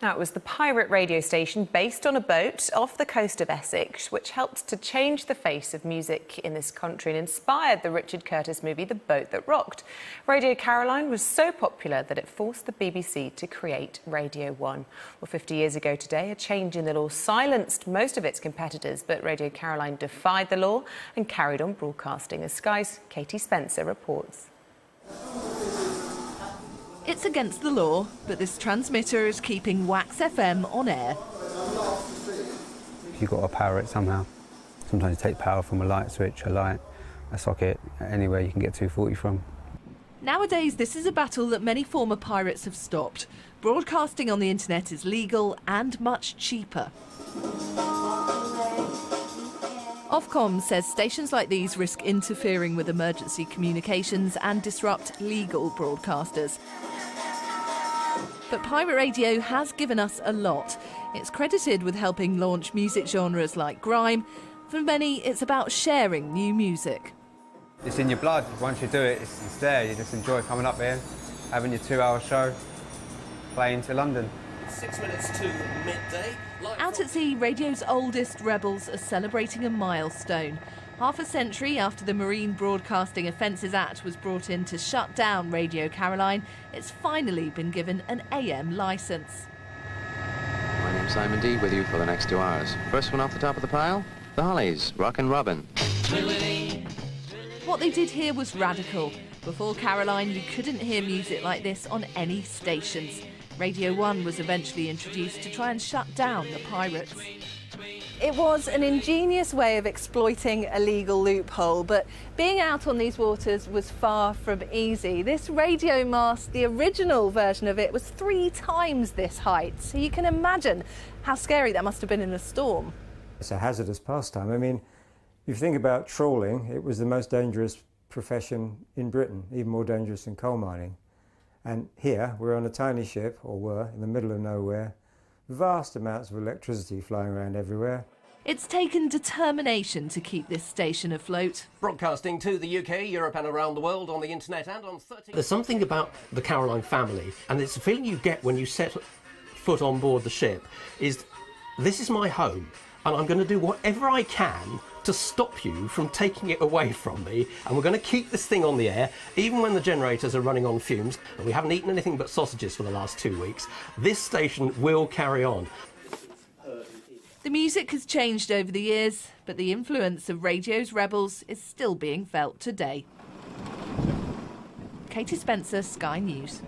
Now, it was the pirate radio station based on a boat off the coast of Essex, which helped to change the face of music in this country and inspired the Richard Curtis movie The Boat That Rocked. Radio Caroline was so popular that it forced the BBC to create Radio 1. Well, 50 years ago today, a change in the law silenced most of its competitors, but Radio Caroline defied the law and carried on broadcasting, as Sky's Katie Spencer reports. It's against the law, but this transmitter is keeping Wax FM on air. You've got to power it somehow. Sometimes you take power from a light switch, a light, a socket, anywhere you can get 240 from. Nowadays, this is a battle that many former pirates have stopped. Broadcasting on the internet is legal and much cheaper. Ofcom says stations like these risk interfering with emergency communications and disrupt legal broadcasters. But pirate radio has given us a lot. It's credited with helping launch music genres like grime. For many, it's about sharing new music. It's in your blood. Once you do it, it's there. You just enjoy coming up here, having your 2-hour show, playing to London. 6 minutes to midday. Out at sea, radio's oldest rebels are celebrating a milestone. Half a century after the Marine Broadcasting Offences Act was brought in to shut down Radio Caroline, it's finally been given an AM licence. My name's Simon D, with you for the next 2 hours. First one off the top of the pile, the Hollies, Rockin' Robin. What they did here was radical. Before Caroline, you couldn't hear music like this on any stations. Radio 1 was eventually introduced to try and shut down the pirates. It was an ingenious way of exploiting a legal loophole, but being out on these waters was far from easy. This radio mast, the original version of it, was 3 times this height, so you can imagine how scary that must have been in a storm. It's a hazardous pastime. I mean, if you think about trawling, it was the most dangerous profession in Britain, even more dangerous than coal mining. And here, we're on a tiny ship, or were, in the middle of nowhere, vast amounts of electricity flying around everywhere. It's taken determination to keep this station afloat. Broadcasting to the UK, Europe and around the world on the internet and on 13... There's something about the Caroline family, and it's a feeling you get when you set foot on board the ship, is this is my home, and I'm going to do whatever I can to stop you from taking it away from me, and we're going to keep this thing on the air even when the generators are running on fumes and we haven't eaten anything but sausages for the last 2 weeks. This station will carry on. The music has changed over the years, but the influence of radio's rebels is still being felt today. Katie Spencer, Sky News.